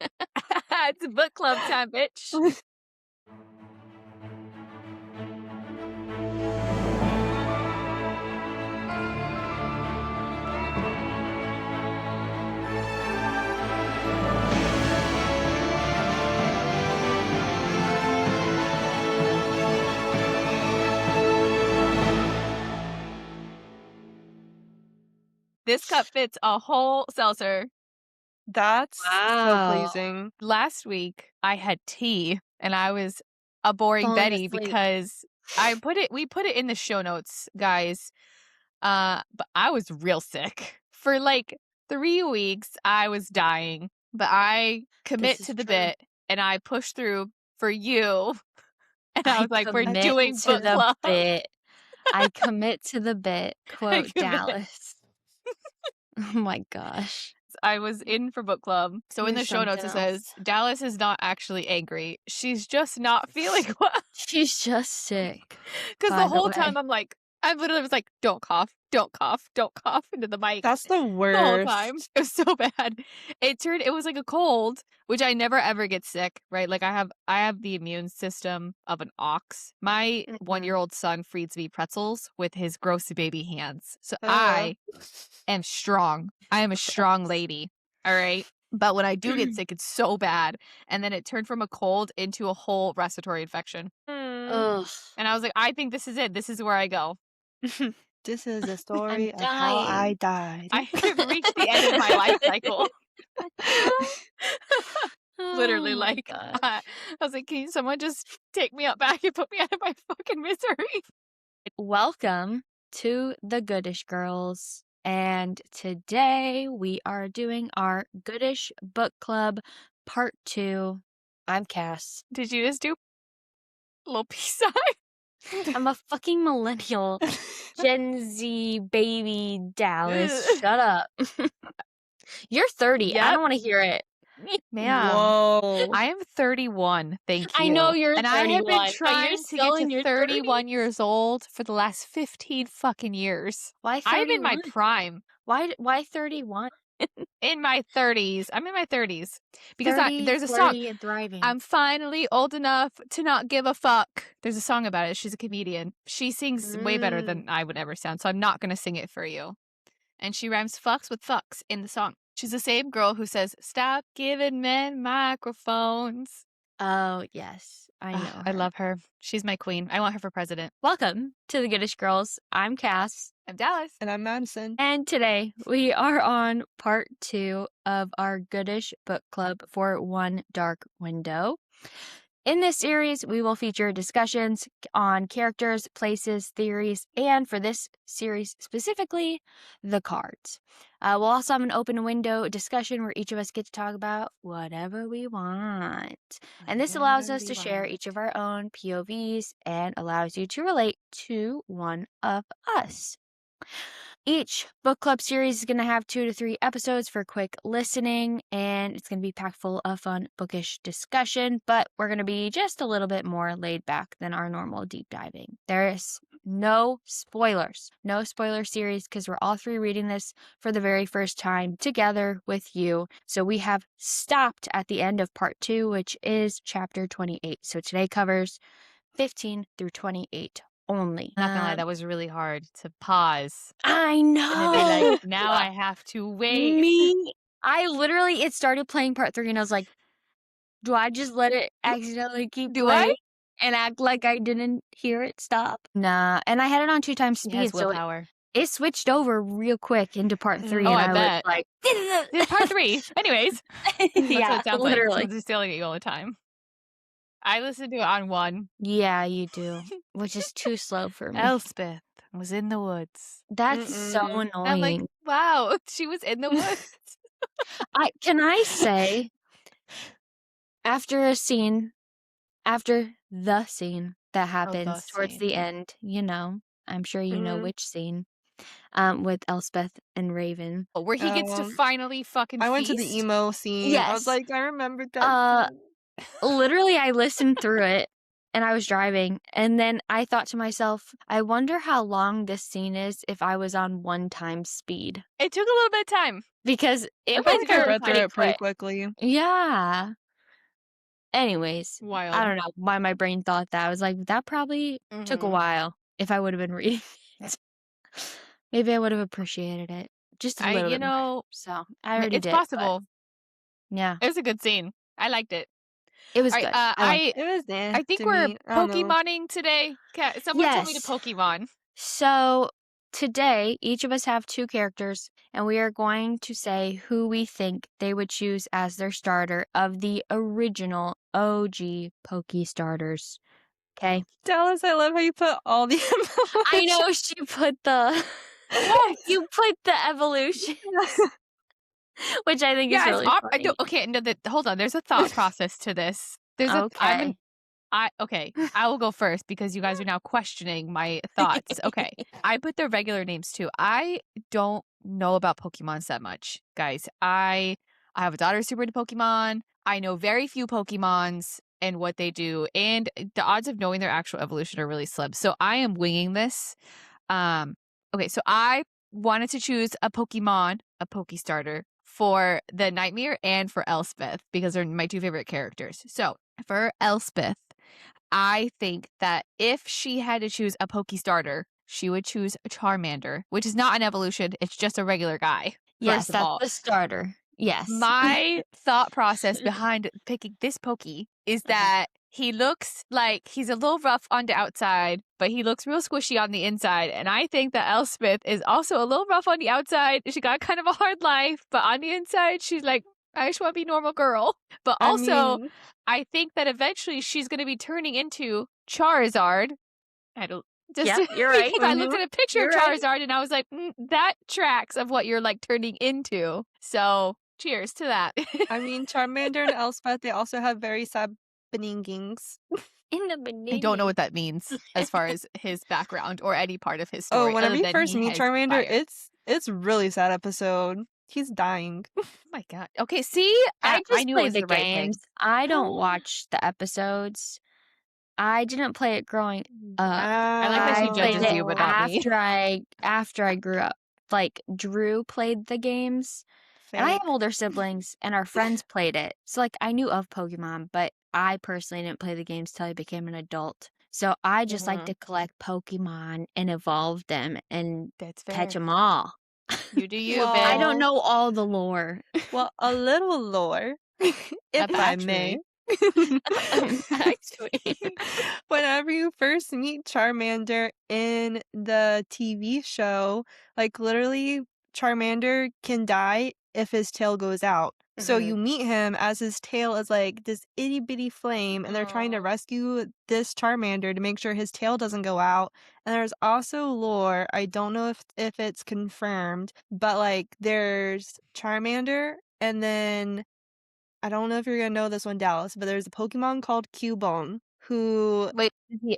It's book club time, bitch. This cup fits a whole seltzer. That's Wow. so pleasing. Last week I had tea and I was a boring Falling Betty asleep. because we put it in the show notes, guys. But I was real sick. For like 3 weeks I was dying. But I commit This is to the true. bit and I pushed through for you. And I was like, we're commit doing to book the club. bit. I commit to the bit. Quote commit. Dallas. Oh my gosh. I was in for book club. So in You're the show notes it something says else. Dallas is not actually angry. She's just not feeling well. She's just sick. Because By the the whole way. time I'm like, I literally was like, don't cough, don't cough, don't cough into the mic. That's the The whole worst. time. It was so bad. It was like a cold, which I never ever get sick, right? Like I have the immune system of an ox. My 1-year-old son feeds me pretzels with his gross baby hands. So I am strong. I am a strong lady. All right. But when I do get sick, it's so bad. And then it turned from a cold into a whole respiratory infection. Ugh. And I was like, I think this is it. This is where I go. This is a story I'm of how I dying. died. I have reached the end of my life cycle. Literally, Oh my like, gosh. I was like, can someone just take me out back and put me out of my fucking misery? Welcome to the Goodish Girls. And today we are doing our Goodish Book Club Part 2. I'm Cass. Did you just do a little peace sign? I'm a fucking millennial. Gen Z baby Dallas. Shut up. You're 30. I Yep. don't want to hear it. Ma'am, Whoa. I am 31. Thank you. I know you're and 31, I have been but trying you're to still get in to your 31 30s. years old for the last 15 fucking years. Why 31? I'm in my prime. Why 31? In my 30s. I'm in my 30s. Because 30, there's a song. flirty, and thriving. I'm finally old enough to not give a fuck. There's a song about it. She's a comedian. She sings way better than I would ever sound, so I'm not going to sing it for you. And she rhymes fucks with fucks in the song. She's the same girl who says, stop giving men microphones. Oh, yes. I know her. I love her. She's my queen. I want her for president. Welcome to the Goodish Girls. I'm Cass. I'm Dallas. And I'm Madison. And today we are on part 2 of our Goodish Book Club for One Dark Window. In this series, we will feature discussions on characters, places, theories, and for this series specifically, the cards. We'll also have an open window discussion where each of us get to talk about whatever we want. And this allows us to share each of our own POVs and allows you to relate to one of us. Each book club series is going to have 2 to 3 episodes for quick listening, and it's going to be packed full of fun bookish discussion, but we're going to be just a little bit more laid back than our normal deep diving. There is no spoilers. No spoiler series because we're all 3 reading this for the very first time together with you. So we have stopped at the end of part 2, which is chapter 28. So today covers 15 through 28 only. I'm not gonna lie, that was really hard to pause. I know. And then be like, now I have to wait. Me, it started playing part 3 and I was like, do I just let it accidentally keep playing and act like I didn't hear it stop? Nah. And I had it on 2 times She has speed, so willpower. it switched over real quick into part 3. Oh, and I bet. was like, Part 3. Anyways. That's what yeah, it sounds literally. like. I'm just yelling at you all the time. I listen to it on 1. Yeah, you do. Which is too slow for me. Elspeth was in the woods. That's so annoying. I'm like, wow, she was in the woods. Can I say, after the scene that happens towards the end, I'm sure you know which scene, with Elspeth and Raven. Where he gets to finally fucking I went to feast. the emo scene. Yes. I was like, I remembered that scene. Literally, I listened through it and I was driving, and then I thought to myself, I wonder how long this scene is if I was on 1 times speed. It took a little bit of time. Because I it feel was like I going read through pretty it pretty quick. quickly. Yeah. Anyways, I Wild. don't know why my brain thought that. I was like, that probably took a Mhm. while if I would have been reading it. Maybe I would have appreciated it just a little bit more. So I already It's did, but possible. yeah, It was a good scene. I liked it. it was All right, good. I liked it. It was I think to we're me. I don't know. Pokemoning today. Someone told me to Yes. Pokemon. So today, each of us have 2 characters, and we are going to say who we think they would choose as their starter of the original OG Poke starters. Okay. Dallas, I love how you put all the I know she put the you put the evolution, which I think is really funny. Okay, no, hold on. There's a thought process to this. Okay. I will go first because you guys are now questioning my thoughts. Okay. I put their regular names too. I don't know about Pokemon that much, guys. I have a daughter super into Pokemon. I know very few Pokemons and what they do, and the odds of knowing their actual evolution are really slim. So I am winging this. Okay, so I wanted to choose a Pokemon, a Poke starter for the Nightmare and for Elspeth because they're my 2 favorite characters. So for Elspeth, I think that if she had to choose a Poke starter, she would choose a Charmander, which is not an evolution. It's just a regular guy. Yes, First of that's all, the starter. Yes. my thought process behind picking this Pokey is that he looks like he's a little rough on the outside, but he looks real squishy on the inside. And I think that Elspeth is also a little rough on the outside. She got kind of a hard life, but on the inside, she's like, I just want to be a normal girl. But also, I think that eventually she's going to be turning into Charizard. I don't. Yeah, you're right. Because I looked at a picture You're of right. Charizard and I was like, that tracks of what you're like turning into. So cheers to that. I mean, Charmander and Elspeth, they also have very sad beningings. In the beginning. I don't know what that means as far as his background or any part of his story. Oh, whenever other you than first he meet has Charmander, fire. it's really sad episode. He's dying. Oh my god. Okay, see, I just knew it play was the the right thing. games. I don't watch the episodes. I didn't play it growing up. I like that she played judges it you, but not me. after I grew up. Like Drew played the games, and I have older siblings, and our friends played it. So like I knew of Pokemon, but I personally didn't play the games till I became an adult. So I just like to collect Pokemon and evolve them and That's catch fair. them all. You do you, Well, babe. I don't know all the lore. Well, a little lore, if I may. Actually. Whenever you first meet Charmander in the TV show, like literally Charmander can die if his tail goes out. So you meet him as his tail is like this itty bitty flame, and they're trying to rescue this Charmander to make sure his tail doesn't go out. And there's also lore, I don't know if it's confirmed, but like there's Charmander, and then I don't know if you're gonna know this one, Dallas, but there's a Pokemon called Cubone who Wait,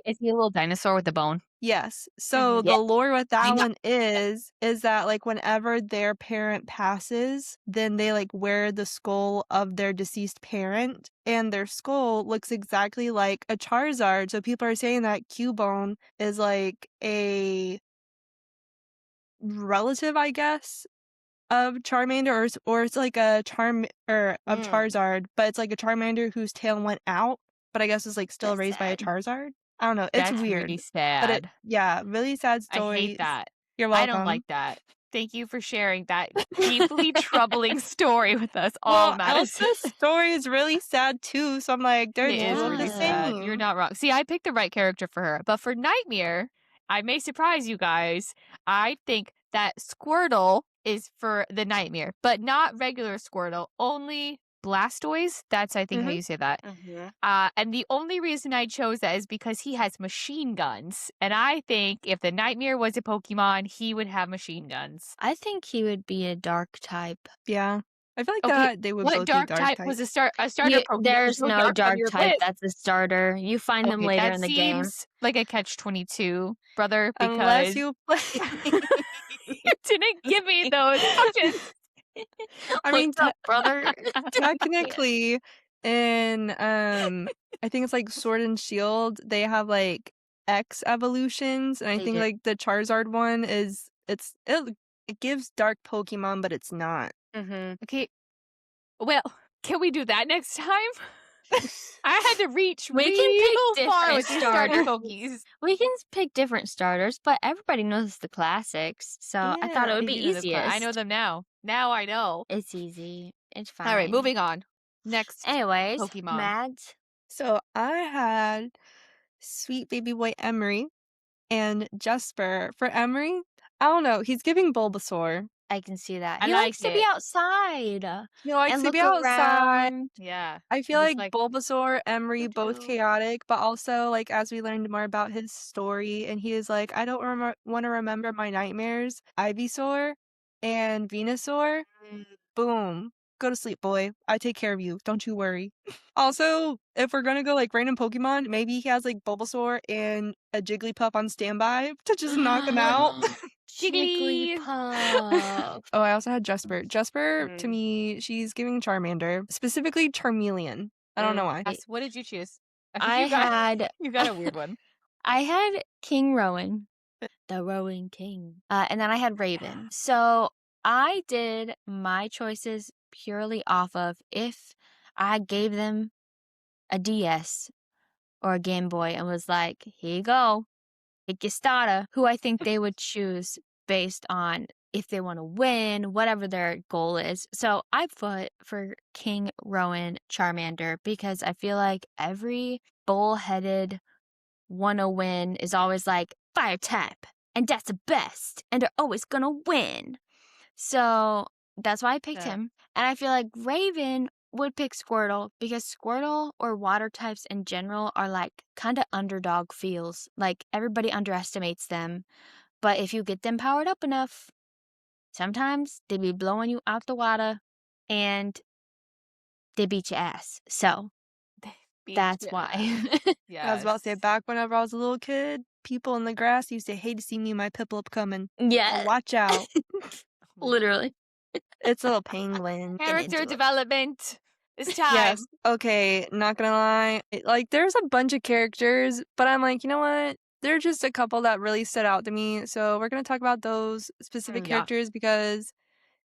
is he a little dinosaur with a bone? Yes. So Yeah. the lore with I that know. one is that like whenever their parent passes, then they like wear the skull of their deceased parent, and their skull looks exactly like a Charizard. So people are saying that Cubone is like a relative, I guess, of Charmander, or it's like a of Charizard, but it's like a Charmander whose tail went out, but I guess is like still That's raised by a sad. Charizard. I don't know. It's That's weird. really But sad. really sad I story. hate that. You're I welcome. don't like that. Thank you for sharing that deeply troubling story with us all, Well, Madison. Elsa's story is really sad too, so I'm like, they're It is two of really the sad. same. You're not wrong. See, I picked the right character for her. But for Nightmare, I may surprise you guys. I think that Squirtle is for the Nightmare, but not regular Squirtle, only Blastoise. That's, I think, how you say that. And the only reason I chose that is because he has machine guns. And I think if the Nightmare was a Pokemon, he would have machine guns. I think he would be a dark type. Yeah. I feel like Okay, that they would what both dark be type was a starter Pokemon? There's So no dark on dark your type list. that's a starter. You find them Okay, later that in the game. seems like a catch-22, brother, Unless because you play. you didn't give me those options. I mean, What's up, brother? technically, in I think it's like Sword and Shield, they have like X evolutions, and I They think do. like the Charizard one is it gives dark Pokemon, but it's not. Mm-hmm. Okay. Well, can we do that next time? I had to reach We can pick real far different with these starter starters. Pokies. We can pick different starters, but everybody knows the classics, so I thought it Yeah. would They be do know the I know easiest. them now. Now I know. It's easy. It's fine. All right, moving on. Next Anyways, Pokemon. Mads. So I had sweet baby boy Emery and Jesper. For Emery, I don't know, he's giving Bulbasaur. I can see that. I He likes like to be it. outside He likes and to look be outside. around. Yeah. I feel Just like Bulbasaur, Emery, both Doo-doo. chaotic, but also like as we learned more about his story, and he is like, I don't want to remember my nightmares. Ivysaur and Venusaur, boom, go to sleep, boy. I take care of you. Don't you worry. Also, if we're gonna go like random Pokemon, maybe he has like Bulbasaur and a Jigglypuff on standby to just knock him out. Jiggly. Jigglypuff. Oh, I also had Jesper. Jesper, to Mm. me, she's giving Charmander, specifically Charmeleon. I don't know why. Yes, what did you choose? I You got had you got a weird one. I had King Rowan, the Rowan King, and then I had Raven. So I did my choices purely off of if I gave them a DS or a Game Boy and was like, here you go, pick your starter, who I think they would choose based on if they want to win, whatever their goal is. So I put for King Rowan Charmander because I feel like every bullheaded wanna win is always like fire type and that's the best and they're always gonna win. So that's why I picked Yeah. him. And I feel like Raven would pick Squirtle because Squirtle or water types in general are like kind of underdog feels. Like everybody underestimates them. But if you get them powered up enough, sometimes they be blowing you out the water and they beat your ass. So that's why. I was about to say, Yes. back whenever I was a little kid, people in the grass used to hate to see me and my Piplup coming. Yeah, Watch out. literally. It's a little penguin. Character development. It's time. Yes. Okay, not gonna lie. Like, there's a bunch of characters, but I'm like, you know what? There are just a couple that really stood out to me. So we're gonna talk about those specific Yeah. characters because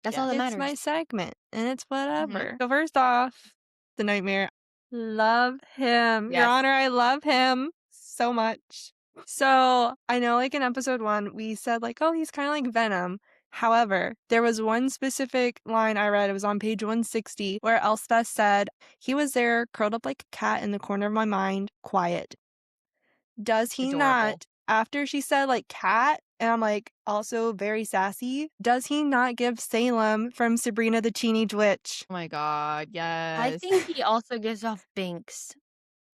That's all that it's matters. my segment and it's whatever. So first off, the Nightmare. Love him. Your Yes. Honor, I love him so much. So I know like in episode 1, we said like, oh, he's kind of like Venom. However, there was one specific line I read, it was on page 160, where Elspeth said, he was there curled up like a cat in the corner of my mind, quiet. Does he Adorable. not, after she said like cat, and I'm like also very sassy, does he not give Salem from Sabrina the Teenage Witch? Oh my god, yes. I think he also gives off Binks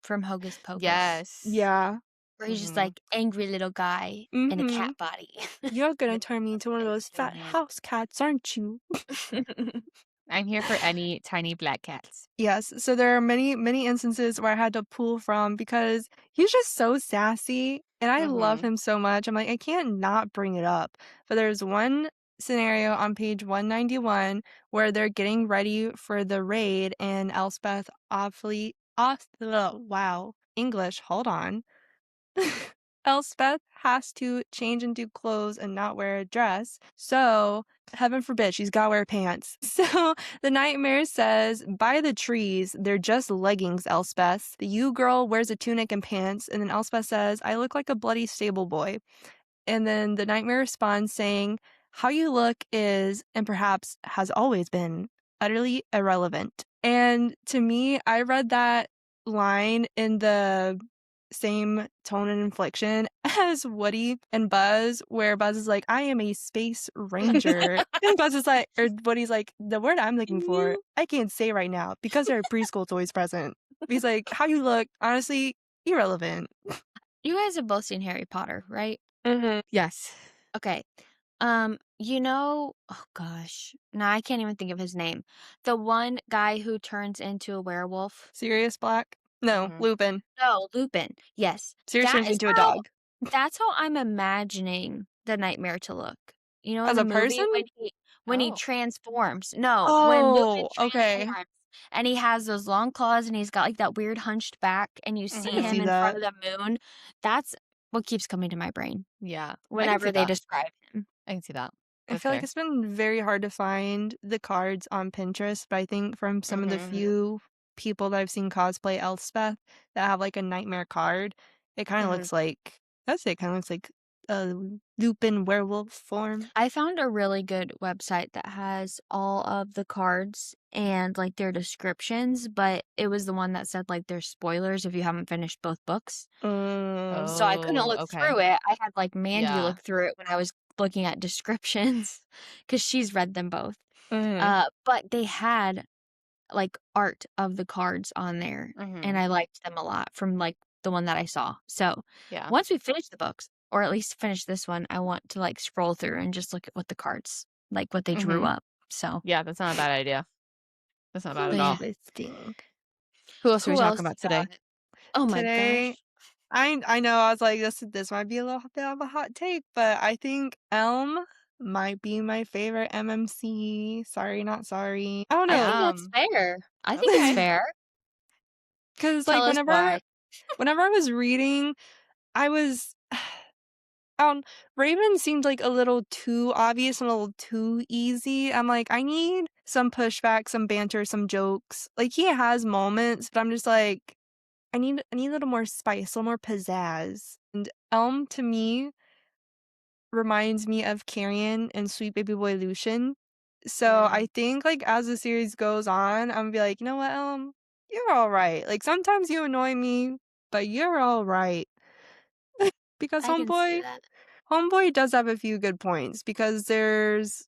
from Hocus Pocus. Yes. Yeah. Where he's just like angry little guy in a cat body. You're gonna turn me into one of those fat house cats, aren't you? I'm here for any tiny black cats. Yes, so there are many, many instances where I had to pull from because he's just so sassy and I love him so much. I'm like, I can't not bring it up. But there's one scenario on page 191 where they're getting ready for the raid and Elspeth wow, English, hold on. Elspeth has to change into clothes and not wear a dress. So, heaven forbid, she's got to wear pants. So, the Nightmare says, by the trees, they're just leggings, Elspeth. The you girl wears a tunic and pants. And then Elspeth says, I look like a bloody stable boy. And then the Nightmare responds saying, how you look is, and perhaps has always been, utterly irrelevant. And to me, I read that line in the same tone and inflection as Woody and Buzz, where Buzz is like, I am a space ranger. And Buzz is like, or Woody's like, the word I'm looking for, I can't say right now because there are preschool toys present. He's like, how you look, honestly, irrelevant. You guys have both seen Harry Potter, right? Yes. Okay. Oh gosh. No, I can't even think of his name. The one guy who turns into a werewolf. Sirius Black? No, Lupin. No, Lupin. Yes. Sirius That turns is into a how- dog. That's how I'm imagining the Nightmare to look. You know, As in a the movie person? when he Oh. transforms. No, when Lupin Oh, okay. transforms. and he has those long claws, and he's got like that weird hunched back, and you see I can him see in front that. of the moon. That's what keeps coming to my brain Yeah. I can see whenever they that. describe him. I can see that. I That's feel like fair. it's been very hard to find the cards on Pinterest, but I think from some of the few people that I've seen cosplay Elspeth that have like a nightmare card, it kind of looks like, I'd say it kind of looks like a Lupin werewolf form. I found a really good website that has all of the cards and like their descriptions, but it was the one that said like there's spoilers if you haven't finished both books. So I couldn't Oh, look okay. through it. I had like Mandy Yeah. look through it when I was looking at descriptions because she's read them both. Mhm. But they had like art of the cards on there, and I liked them a lot from like the one that I saw. So Yeah. once we finish the books, or at least finish this one, I want to like scroll through and just look at what the cards, like what they drew up. So Yeah, that's not a bad idea. That's not bad at all. Interesting. Who else are we who else talking about you today? got? Oh my Today, gosh. I know I was like this might be a little bit of a hot take, but I think Elm might be my favorite MMC. Sorry, not sorry. I don't I know. think that's fair. I think it's Okay. fair. Cause Tell like us why. whenever I was reading, I was Raven seemed like a little too obvious and a little too easy. I'm like, I need some pushback, some banter, some jokes. Like he has moments, but I'm just like, I need a little more spice, a little more pizzazz. And Elm to me reminds me of Carrion and Sweet Baby Boy Lucian. So I think like as the series goes on, I'm gonna be like, you know what, Elm, you're all right. Like sometimes you annoy me, but you're all right. Because I can see Homeboy that. Homeboy does have a few good points because there's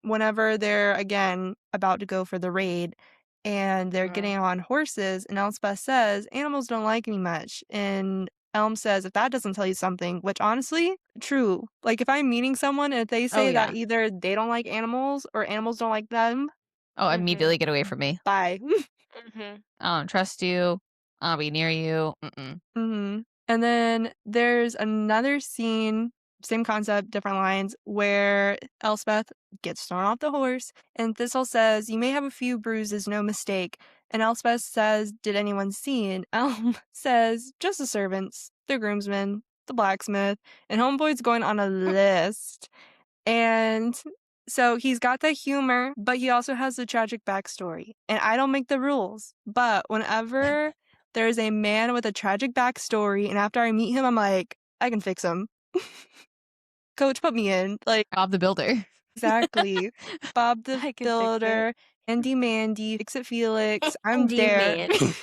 whenever they're again about to go for the raid and they're getting on horses and Elspeth says, animals don't like me much. And Elm says, if that doesn't tell you something, which honestly, true. Like if I'm meeting someone and if they Oh say that yeah. either they don't like animals or animals don't like them, Oh, immediately get away from me. bye. I don't trust you. I'll be near you. Mm-hmm. And then there's another scene, same concept, different lines, where Elspeth gets thrown off the horse, and Thistle says, you may have a few bruises, no mistake. And Elspeth says, did anyone see? And Elm says, just the servants, the groomsmen, the blacksmith, and Homeboy's going on a list. And so he's got the humor, but he also has the tragic backstory. And I don't make the rules, but whenever there's a man with a tragic backstory, and after I meet him, I'm like, I can fix him. Coach, put me in. Like, Bob the Builder. exactly. Bob the I can fix it. Builder, Andy Mandy, Fix It Felix. I'm Andy there. Mandy.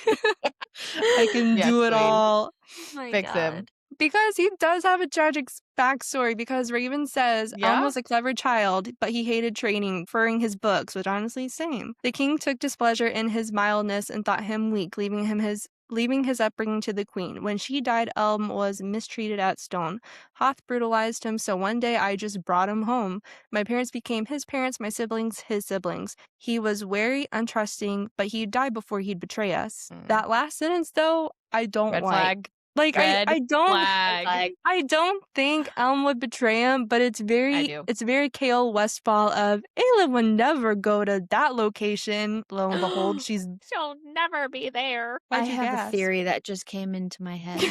I can Yes, do it queen. all. Oh my Fix him. God. Because he does have a tragic backstory, because Raven says Elm Yeah? was a clever child, but he hated training, preferring his books, which honestly, same. The king took displeasure in his mildness and thought him weak, leaving his upbringing to the queen. When she died, Elm was mistreated at Stone. Hoth brutalized him, so one day I just brought him home. My parents became his parents, my siblings his siblings. He was wary, untrusting, but he'd die before he'd betray us. That last sentence, though, I don't Red like. flag. Like Red I don't flag. I don't think Elm would betray him, but it's I very do. Kale Westfall of Ayla would never go to that location. Lo and behold, she's She'll never be there. I why'd you have a gasp? theory that just came into my head.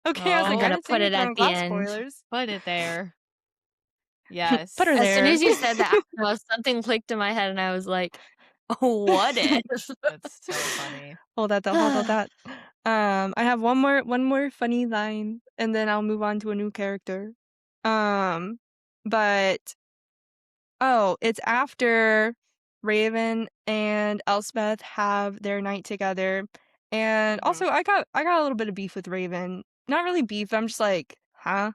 Okay, I was Oh. like, I'm I gonna didn't say put it anything at on the glass end. spoilers. Put it there. Yes. Put her As soon there. as you said that, something clicked in my head, and I was like, "What if?" That's so funny. Hold that though, hold that. I have one more funny line, and then I'll move on to a new character. But it's after Raven and Elspeth have their night together. And also I got a little bit of beef with Raven. Not really beef, I'm just like, huh?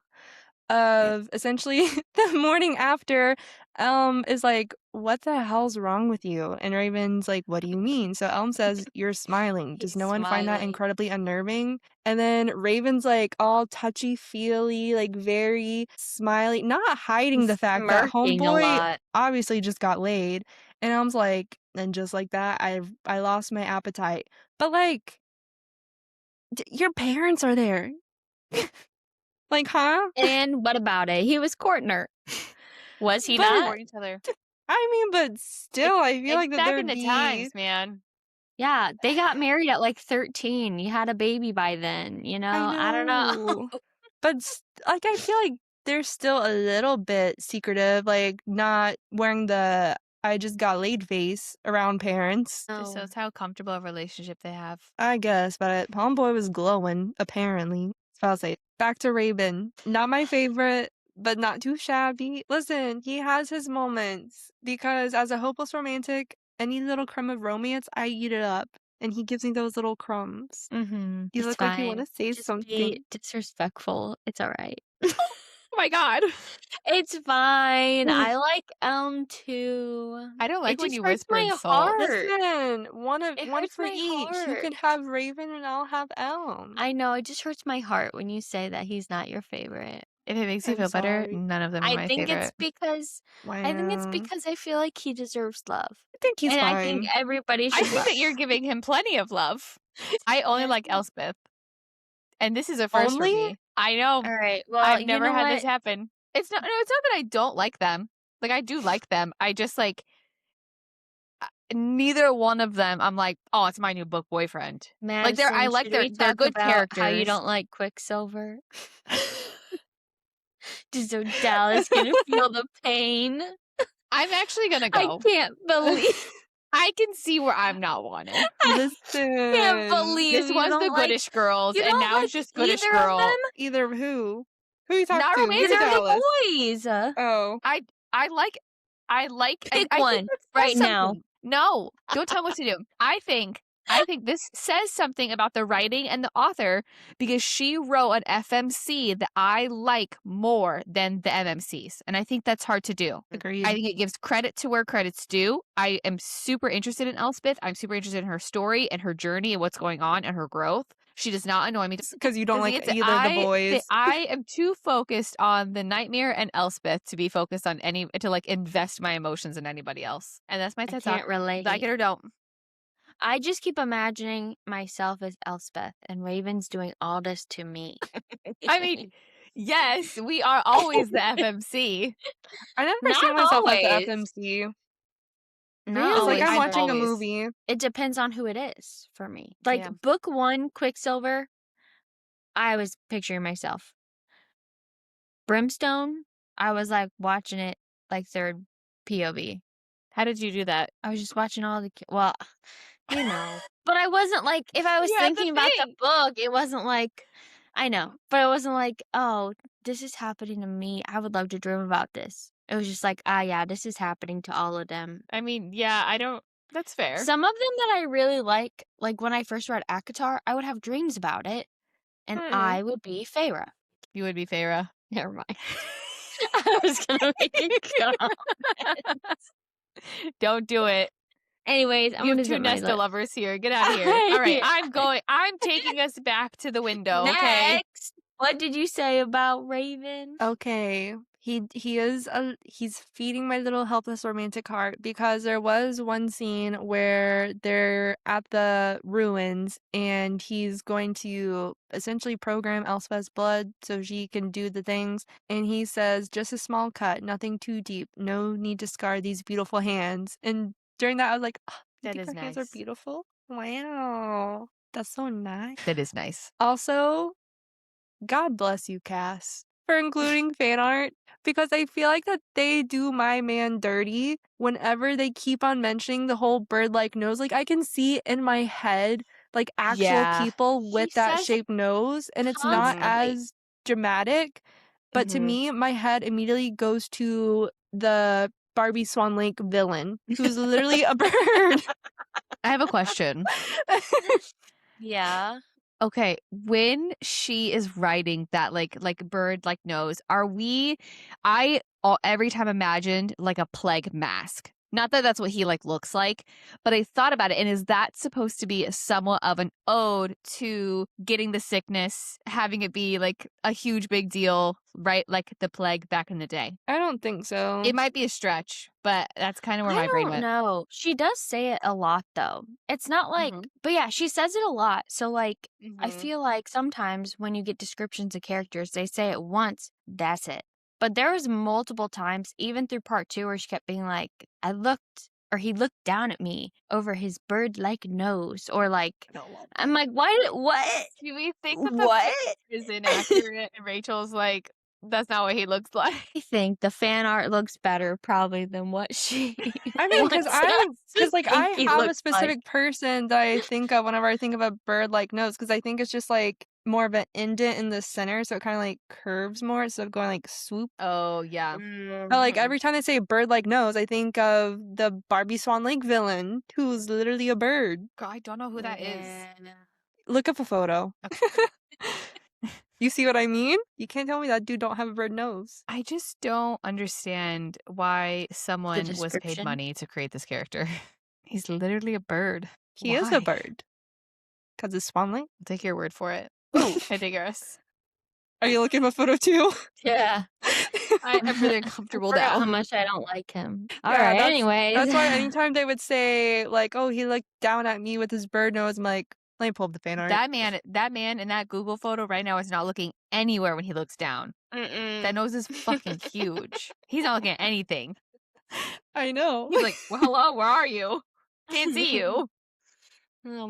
Of essentially the morning after, Elm is like, what the hell's wrong with you? And Raven's like, what do you mean? So Elm says, you're smiling. Does He's no one find that smiling. incredibly unnerving? And then Raven's like all touchy-feely, like very smiley, not hiding the fact that Smirking a Homeboy lot. obviously just got laid. And Elm's like, and just like that, I lost my appetite. But like, your parents are there. Like, huh? And what about it? He was courting her. Was he But- not? For each other. I mean, but still, I feel It's like that back there'd in the be times, man. Yeah, they got married at like 13. You had a baby by then, I don't know. But like I feel like they're still a little bit secretive, like not wearing the I just got laid face around parents. Just so it's how comfortable a relationship they have. I guess, but Homeboy was glowing, apparently. So I'll say, back to Raven. Not my favorite, but not too shabby. Listen, he has his moments because as a hopeless romantic, any little crumb of romance, I eat it up. And he gives me those little crumbs. Mm-hmm. You It's look like you want fine. to say Just something. be disrespectful. It's all right. Oh my God. It's fine. I like Elm too. I don't like It when just you hurts whisper my insult. heart. Listen, one It hurts for my each. You heart. can have Raven and I'll have Elm. I know, it just hurts my heart when you say that he's not your favorite. If it makes you I'm feel better, sorry. none of them are I my think it's favorite. because I feel like he deserves love. I think he's And fine. I think everybody I should think love that you're giving him plenty of love. I only like Elspeth. And this is a first for Only? me. I know. All right. Well, I've you never know had what? this happen. It's not that I don't like them. Like, I do like them. I just like neither one of them. I'm like, oh, it's my new book boyfriend. Like I Madison, like should we they're talk good about characters. how you don't like Quicksilver? Just so Dallas gonna feel the pain. I'm actually gonna I go. can't believe. I can see where I'm not wanted. Listen. Can't believe This you was don't the like. Goodish Girls, You and don't now like it's just Goodish either Girl. of them. Either who? Who you talking Not to? romantic. Either Either of Dallas. the boys. Oh. I like Pick I one think that says right now. something. No, don't tell me what to do. I think this says something about the writing and the author because she wrote an FMC that I like more than the MMCs. And I think that's hard to do. Agreed. I think it gives credit to where credit's due. I am super interested in Elspeth. I'm super interested in her story and her journey and what's going on and her growth. She does not annoy me. Because you don't like It's- either of the boys. I am too focused on the Nightmare and Elspeth to be focused on to like invest my emotions in anybody else. And that's my I TED can't Talk. relate. Like it or don't. I just keep imagining myself as Elspeth and Raven's doing all this to me. I mean, yes, we are always the FMC. I never Not see myself always. as the FMC. Not It's like always. I'm watching a always. movie. It depends on who it is for me. Like Yeah. book 1, Quicksilver, I was picturing myself. Brimstone, I was like watching it like third POV. How did you do that? I was just watching all the well, you know. But I wasn't like if I was You had to thinking about the think. book, it wasn't like I know, but it wasn't like, oh, this is happening to me. I would love to dream about this. It was just like, yeah, this is happening to all of them. I mean, yeah, I don't. That's fair. Some of them that I really like when I first read ACOTAR, I would have dreams about it, and I would be Feyre. You would be Feyre. Never mind. I was gonna make it go. Don't do it. Anyways, I'm You gonna have two zip my Nesta lip. lovers here. Get out of here. All right, I'm taking us back to the window. Okay. Next, what did you say about Raven? Okay. He's feeding my little helpless romantic heart because there was one scene where they're at the ruins and he's going to essentially program Elspeth's blood so she can do the things, and he says just a small cut, nothing too deep, no need to scar these beautiful hands. And during that I was like, oh, you That think is her hands are nice. beautiful? Wow. That's so nice. That is nice. Also, God bless you, Cass, for including fan art, because I feel like that they do my man dirty whenever they keep on mentioning the whole bird-like nose. Like, I can see in my head, like, actual Yeah. people with He that says it shaped nose, and it's not constantly. as dramatic, but to Mhm. me, my head immediately goes to the Barbie Swan Lake villain, who's literally a bird. I have a question. Yeah. Okay, when she is writing that like bird like nose, every time imagined like a plague mask. Not that that's what he like looks like, but I thought about it, and is that supposed to be somewhat of an ode to getting the sickness, having it be like a huge big deal, right? Like the plague back in the day. I don't think so. It might be a stretch, but that's kind of where my brain I went. don't know. She does say it a lot though. It's not like, but yeah, she says it a lot. So like, I feel like sometimes when you get descriptions of characters, they say it once, that's it. But there was multiple times, even through part 2, where she kept being like, I looked or he looked down at me over his bird-like nose, or like, I'm like, what? Do we think that the What? fan is inaccurate and Rachel's like, that's not what he looks like? I think the fan art looks better probably than what she I mean, wants us to like, think I he have a looks specific like. person that I think of whenever I think of a bird-like nose, because I think it's just, like, more of an indent in the center, so it kinda, like, curves more instead of going, like, swoop. Oh, yeah. But, like, every time they say bird-like nose, I think of the Barbie Swan Lake villain, who's literally a bird. Girl, I don't know who that is. Look up a photo. You see what I mean? You can't tell me that dude don't have a bird nose. I just don't understand why someone was paid description? money to create this character. He's literally a bird. He is a Why? bird. 'Cause it's Swan Lake? I'll take your word for it. Ooh. I digress. Are you looking at a photo too? Yeah. I'm really uncomfortable Forgot how now. much I don't like him. All Yeah, right. that's Anyways, why anytime they would say, like, "Oh, he looked down at me with his bird nose," I'm like, "Let me pull up the fan art." That man in that Google photo right now is not looking anywhere when he looks down. That nose is fucking huge. He's not looking at anything. I know. He's like, well, hello, where are you? Can't see you. You know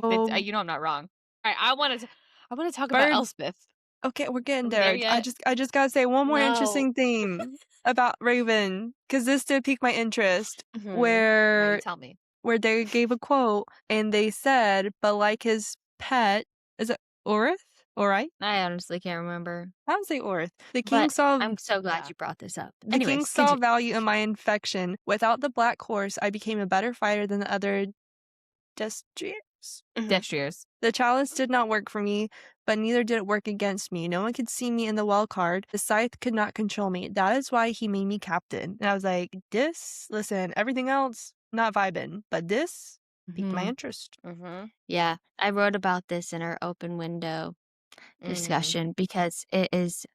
I'm not wrong. All right, I want to talk about Bird Elspeth. Okay, we're getting Are we there there. yet? I just gotta say one more No. interesting thing about Raven, because this did pique my interest, Mhm. Now where you tell me. they gave a quote and they said, "But like his pet," is it Orith? Orite? I honestly can't remember. I would say Orith. The king But saw I'm so glad Yeah. you brought this up. the king Anyways, saw continue. value in my infection. Without the black horse, I became a better fighter than the other destriers. Destriers. The chalice did not work for me, but neither did it work against me. No one could see me in the well card. The scythe could not control me. That is why he made me captain. And I was like, listen, everything else, not vibing, but this piqued my Mhm. interest. Yeah, I wrote about this in our open window discussion because it is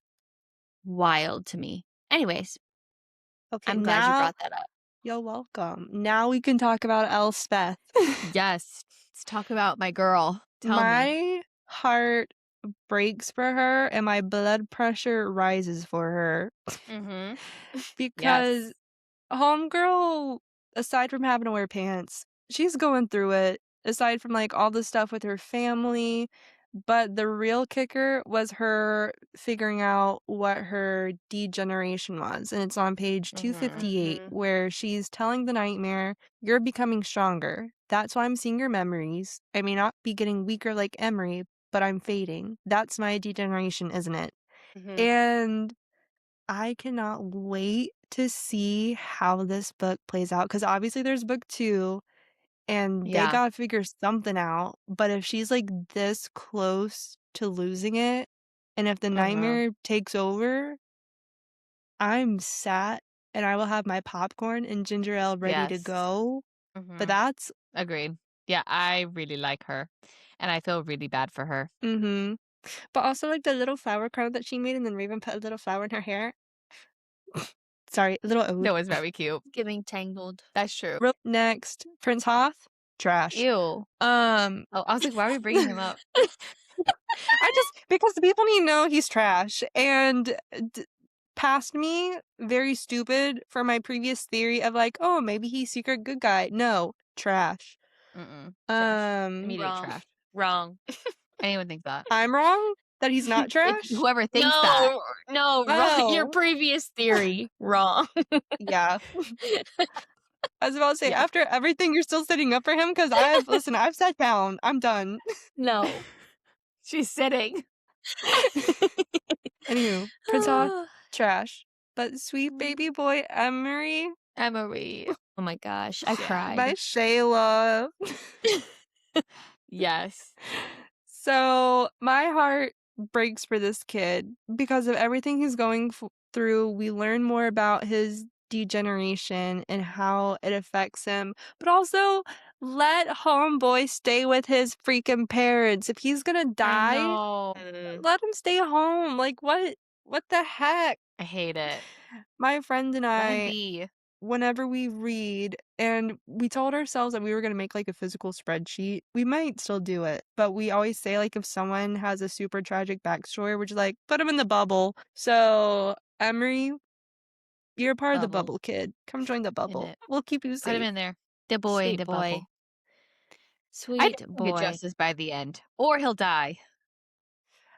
wild to me. Anyways, Okay, I'm glad you now brought that up. you're welcome. Now we can talk about Elspeth. Yes. Let's talk about my girl. Tell me. My heart breaks for her and my blood pressure rises for her because Yes. homegirl, aside from having to wear pants, she's going through it, aside from like all the stuff with her family. But the real kicker was her figuring out what her degeneration was. And it's on page 258, where she's telling the nightmare, "You're becoming stronger. That's why I'm seeing your memories. I may not be getting weaker like Emery, but I'm fading. That's my degeneration, isn't it?" And I cannot wait to see how this book plays out, because obviously there's book 2 and they Yeah. gotta figure something out. But if she's like this close to losing it, and if the nightmare takes over, I'm sat and I will have my popcorn and ginger ale ready to Yes. go. But that's Agreed. Yeah, I really like her. And I feel really bad for her. But also like the little flower crown that she made, and then Raven put a little flower in her hair. Sorry, a little ode. That was very cute. Giving tangled. That's true. Next, Prince Hoth, trash. Ew. Oh, I was like, why are we bringing him up? because the people need to know he's trash. And past me, very stupid for my previous theory of like, oh, maybe he's secret good guy. No, trash. Trash. Immediate Wrong. trash. Wrong. Anyone think that? I'm wrong that he's not trash. Whoever thinks that. No, wrong. Your Oh. previous theory, wrong. Yeah. I was about to say, Yeah. after everything, you're still sitting up for him? Because I've sat down. I'm done. No. She's sitting. Anywho, Prince Hoth, trash. But sweet baby boy Emery, Emery. Oh my gosh, I cried. by Shayla. Yes. So my heart breaks for this kid because of everything he's going through. We learn more about his degeneration and how it affects him, but also let homeboy stay with his freaking parents. If he's gonna die, let him stay home. Like what the heck? I hate it. My friend and Let him I, be. whenever we read, and we told ourselves that we were going to make like a physical spreadsheet. We might still do it, but we always say like if someone has a super tragic backstory, we're just like, put them in the bubble. So Emery, you're part of the bubble, kid. Come join the bubble. it. We'll keep you Put him safe. in there. The boy in Sweet the boy. bubble. I Sweet think he'll boy. get justice by the end, or he'll die.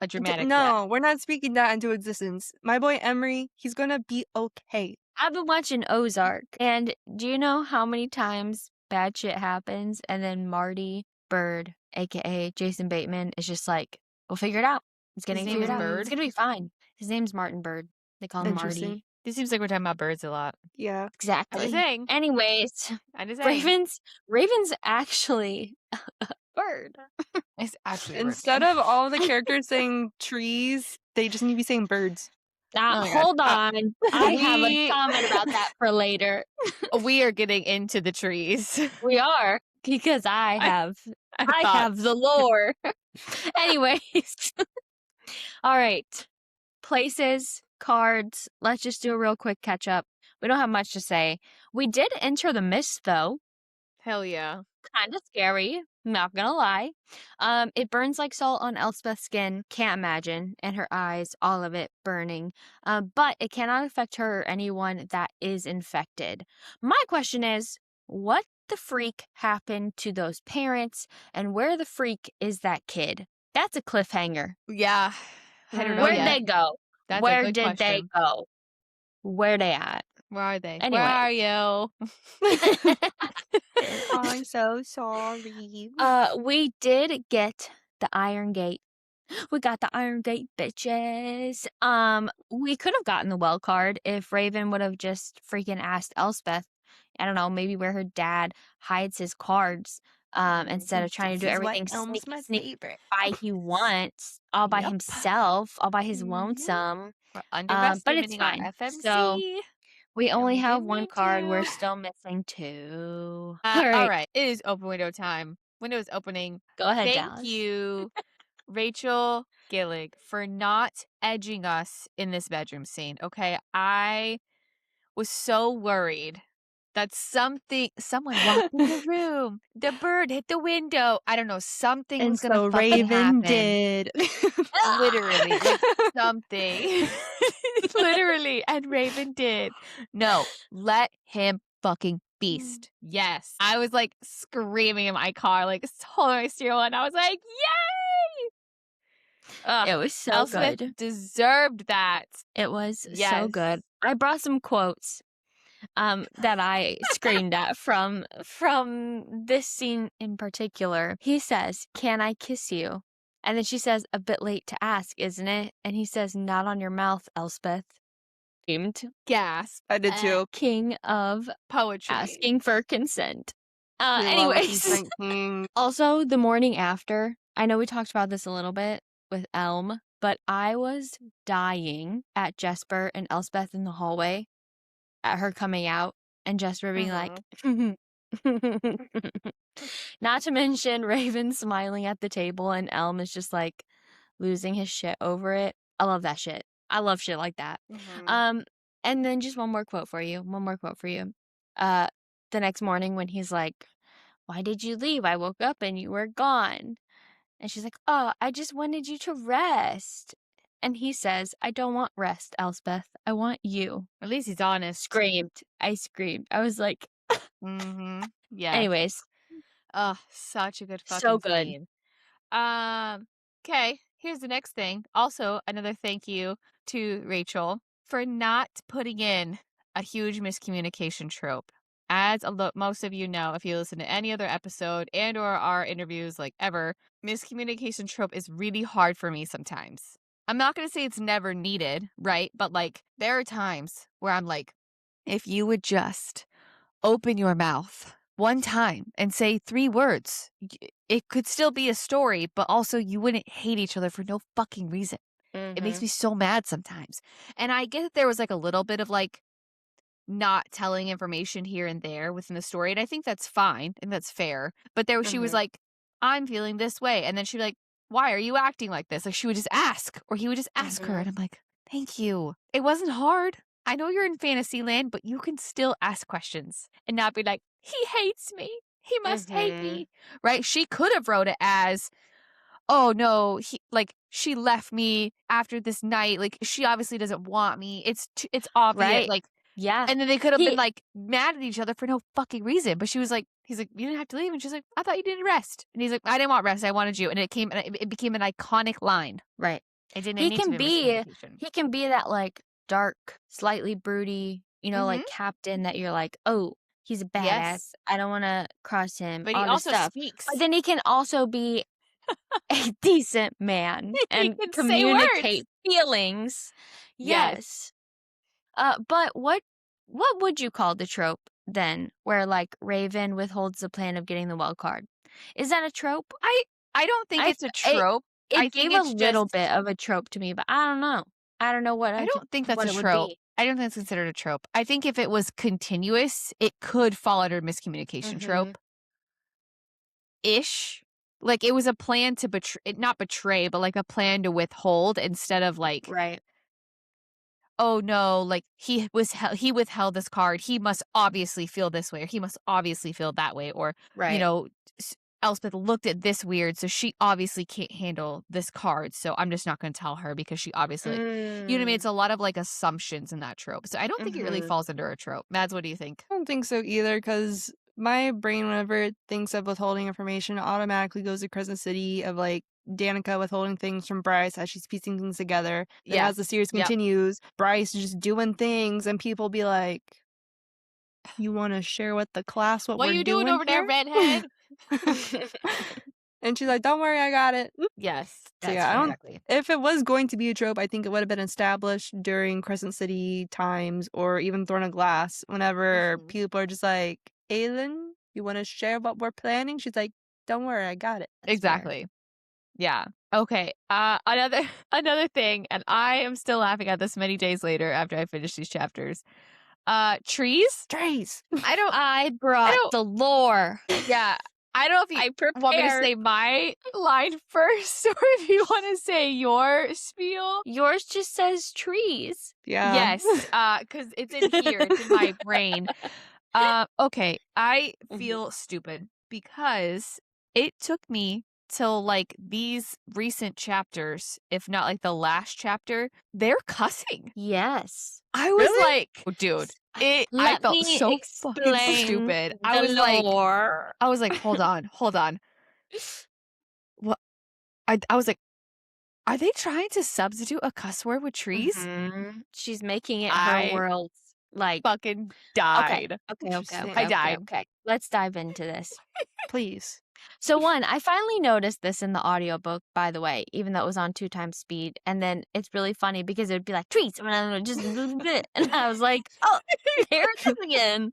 A dramatic death. No, we're not speaking that into existence. My boy Emery, he's gonna be okay. I've been watching Ozark, and do you know how many times bad shit happens and then Marty Bird, aka Jason Bateman, is just like, we'll figure it out. It's getting name figured is out. Bird? It's gonna be fine. His name's Martin Bird. They call him Interesting. Marty. This seems like we're talking about birds a lot. Yeah. I'm just Exactly. saying. Anyways, I'm just saying. Raven's actually a bird. It's actually a bird. Instead of all the characters saying trees, they just need to be saying birds. Now, Oh my God. hold on. I have a We- comment about that for later. We are getting into the trees. We are, because I have thoughts. have the lore. Anyways. All right. Places, cards. Let's just do a real quick catch up. We don't have much to say. We did enter the mist though. Hell yeah. Kind of scary. Not gonna lie. It burns like salt on Elspeth's skin. Can't imagine. And her eyes, all of it burning. But it cannot affect her or anyone that is infected. My question is, what the freak happened to those parents, and where the freak is that kid? That's a cliffhanger. Yeah. I don't know Where'd yet. they go? That's Where a good did they question. go? Where they at? Where are they? Anyway. Where are you? I'm so sorry. We did get the Iron Gate. We got the Iron Gate, bitches. We could have gotten the well card if Raven would have just freaking asked Elspeth. I don't know, maybe where her dad hides his cards. Instead of trying to do This is why everything Elm's sneaky, my sneaky favorite. by he wants, all by Yep. himself, all by his Mhm. lonesome. We're But it's underestimating our fine. FMC. So we And only we have didn't one mean card. We're to. still missing two. All right. right. It is open window time. Window is opening. Go ahead, Thank Dallas. you, Rachel Gillig, for not edging us in this bedroom scene. Okay. I was so worried that someone walked in the room. The bird hit the window. I don't know. Something And was going so to fucking Raven happen. did. Literally, like something. Literally, and Raven did. No, let him fucking feast. Yes. I was like screaming in my car, like holding my steering wheel, and I was like, yay! Ugh, It was so Elspeth good. deserved that. It was so Yes. good. I brought some quotes that I screened at from this scene in particular. He says, "Can I kiss you?" And then she says, "A bit late to ask, isn't it?" And he says, "Not on your mouth, Elspeth." Screamed. Gasp. I did too. King of Poetry. asking for consent. We love a Anyways, consent king. also the morning after, I know we talked about this a little bit with Elm, but I was dying at Jesper and Elspeth in the hallway at her coming out and Jesper being like, not to mention Raven smiling at the table and Elm is just like losing his shit over it. I love that shit. I love shit like that. And then just one more quote for you. The next morning when he's like, "Why did you leave? I woke up and you were gone." And she's like, "Oh, I just wanted you to rest." And he says, "I don't want rest, Elspeth. I want you." At least he's honest. I screamed. I was like, Yeah. anyways, Oh, such a good fucking so good. scene. Okay, here's the next thing. Also, another thank you to Rachel for not putting in a huge miscommunication trope. As most of you know, if you listen to any other episode and or our interviews like ever, miscommunication trope is really hard for me sometimes. I'm not going to say it's never needed, right? But like there are times where I'm like, if you would just open your mouth one time and say 3 words, it could still be a story, but also you wouldn't hate each other for no fucking reason. It makes me so mad sometimes. And I get that there was like a little bit of like not telling information here and there within the story. And I think that's fine and that's fair. But she was like, "I'm feeling this way." And then she'd be like, "Why are you acting like this?" Like she would just ask, or he would just ask her. And I'm like, thank you. It wasn't hard. I know you're in fantasy land, but you can still ask questions and not be like, "He hates me. He must hate me." Right? She could have wrote it as, "Oh no, she left me after this night. Like she obviously doesn't want me. It's obvious." Right. Like, Yeah. and then they could have been like mad at each other for no fucking reason. But she was like, He's like, you didn't have to leave. And she's like, I thought you needed rest. And he's like, I didn't want rest. I wanted you. And it became an iconic line. Right. It didn't He need to can be a miscommunication. He can be that like dark, slightly broody, like captain that you're like, oh, he's a badass. Yes. I don't want to cross him. But all he this also stuff. speaks. But then he can also be a decent man and can say communicate words. feelings. Yes. But what would you call the trope then, where like Raven withholds the plan of getting the wild card? Is that a trope? I don't think it's a trope. It gave a little bit of a trope to me, but I don't know. I don't know what I don't think that's a trope. I don't think it's considered a trope. I think if it was continuous, it could fall under miscommunication trope. Ish. Like it was a plan to not betray, but like a plan to withhold instead of like, right. Oh no, like he withheld this card. He must obviously feel this way, or he must obviously feel that way, or Elspeth looked at this weird, so she obviously can't handle this card. So I'm just not going to tell her because she obviously, you know what I mean? It's a lot of like assumptions in that trope. So I don't think it really falls under a trope. Mads, what do you think? I don't think so either, because my brain, whenever it thinks of withholding information, automatically goes to Crescent City of like Danica withholding things from Bryce as she's piecing things together. Then as the series continues, Bryce is just doing things and people be like, you want to share with the class what we're doing? What are you doing over there, redhead? And she's like, don't worry, I got it. Yes. So exactly. If it was going to be a trope, I think it would have been established during Crescent City times or even Throne of Glass, whenever people are just like, Aelin, you want to share what we're planning? She's like, don't worry, I got it. That's exactly. Fair. Yeah. Okay. Another thing, and I am still laughing at this many days later after I finish these chapters. Trees. I brought the lore. Yeah. I don't know if you want me to say my line first or if you want to say your spiel. Yours just says trees. Yeah. Yes. Because it's in here. It's in my brain. Okay. I feel stupid because it took me till like these recent chapters, if not like the last chapter, they're cussing. Yes. I was like, oh, dude, I felt so fucking stupid. I was like, hold on. What? I was like, are they trying to substitute a cuss word with trees? She's making it her world. Like fucking died. Okay. I died. Okay. Let's dive into this. Please. So I finally noticed this in the audiobook, by the way, even though it was on 2x speed. And then it's really funny because it would be like, trees, just a little bit. And I was like, oh, there it is again.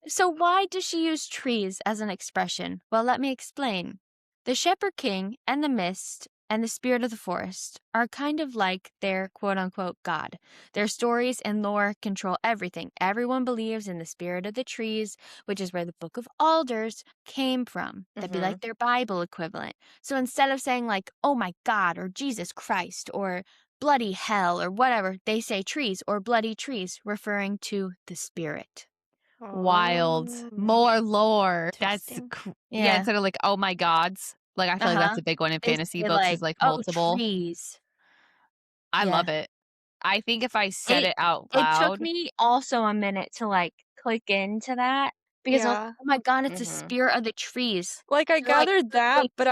So why does she use trees as an expression? Well, let me explain. The Shepherd King and the Mist and the Spirit of the Forest are kind of like their quote-unquote God. Their stories and lore control everything. Everyone believes in the spirit of the trees, which is where the Book of Alders came from. That'd be like their Bible equivalent. So instead of saying like, oh my God, or Jesus Christ, or bloody hell, or whatever, they say trees or bloody trees, referring to the spirit. Wild. More lore. That's instead of like, oh my gods. Like, I feel like that's a big one in fantasy books is like multiple. Trees. I love it. I think if I said it out loud. It took me also a minute to like click into that because I was like, oh my God, it's the spirit of the trees. Like, I gathered that, but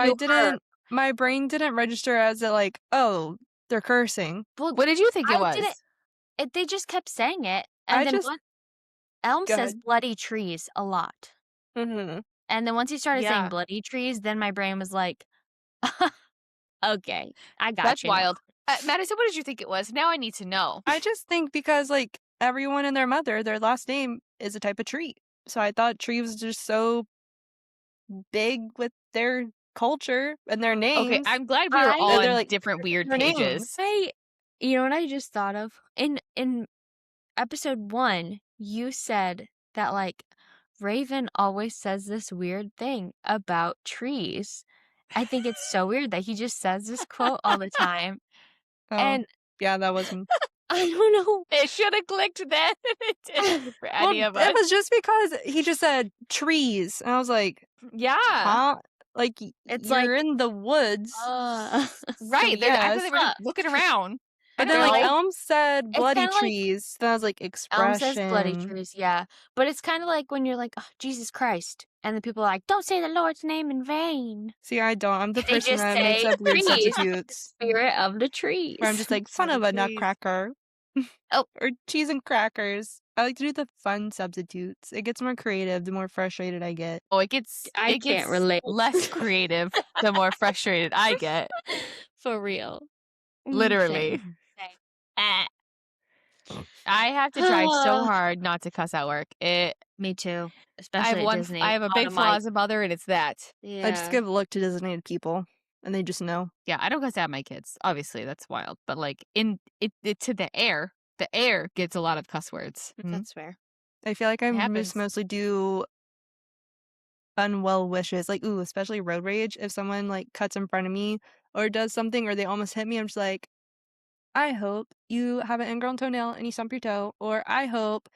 my brain didn't register as it like, oh, they're cursing. Well, what did you think it was? They just kept saying it. And then Elm says bloody trees a lot. And then once he started saying bloody trees, then my brain was like, okay, I got you. That's wild. Madison, what did you think it was? Now I need to know. I just think because, like, everyone and their mother, their last name is a type of tree. So I thought tree was just so big with their culture and their names. Okay, I'm glad we were all on like, different weird pages. You know what I just thought of? In episode 1, you said that, like, Raven always says this weird thing about trees. I think it's so weird that he just says this quote all the time. And yeah, that wasn't. I don't know. It should have clicked then. It didn't for any of us. It was just because he just said trees, and I was like, huh? Like it's you're in the woods, right? They're looking around. But don't then, like, know. Elm said It's bloody kinda like trees. That was, like, Elm says bloody expression. trees, yeah. But it's kind of like when you're like, oh, Jesus Christ. And the people are like, don't say the Lord's name in vain. See, I don't. I'm the They person just that makes say up weird trees, substitutes. spirit of the Where I'm trees. just like, son Son of of a trees. nutcracker. Oh. Or cheese and crackers. I like to do the fun substitutes. It gets more creative the more frustrated I get. Oh, it I can't gets relate. less creative the more frustrated I get. For real. Literally. Same. Ah. I have to try so hard not to cuss at work. Me too. Especially at Disney. I have a big flaw as a mother, and it's that. I just Yeah. give a look to designated people, and they just know. Yeah, I don't cuss at my kids. Obviously, that's wild. But like to the air gets a lot of cuss words. That's fair. I feel like I It just happens. mostly do unwell wishes. Like, ooh, especially road rage. If someone, like, cuts in front of me or does something or they almost hit me, I'm just like, I hope you have an ingrown toenail and you stump your toe, or I hope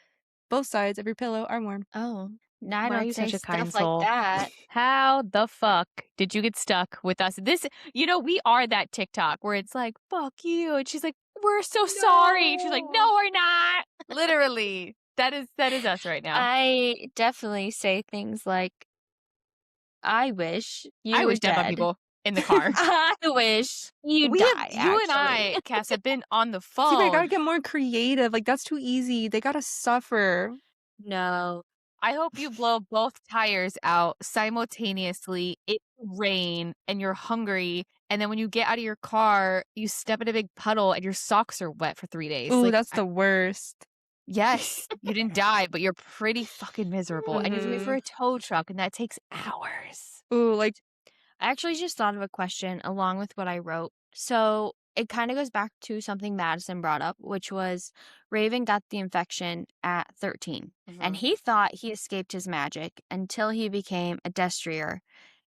both sides of your pillow are warm. Oh. I Why are don't you say such a kind stuff like soul? that. How the fuck did you get stuck with us? We are that TikTok where it's like, fuck you. And she's like, we're so sorry. And she's like, no, we're not. Literally. That is us right now. I definitely say things like, I wish you I were wish death on dead. people in the car. I wish you We die, have- You and actually. I, Cass, have been on the See, but I phone. gotta get more creative. Like, that's too easy. They gotta suffer. No. I hope you blow both tires out simultaneously in the rain and you're hungry. And then when you get out of your car, you step in a big puddle and your socks are wet for 3 days. Ooh, Like, that's the worst. yes, you didn't die, but you're pretty fucking miserable. And you have to wait for Mhm. a tow truck, and that takes hours. Ooh, like, I actually just thought of a question along with what I wrote. So it kind of goes back to something Madison brought up, which was Raven got the infection at 13. And he thought he escaped his magic until he became a destrier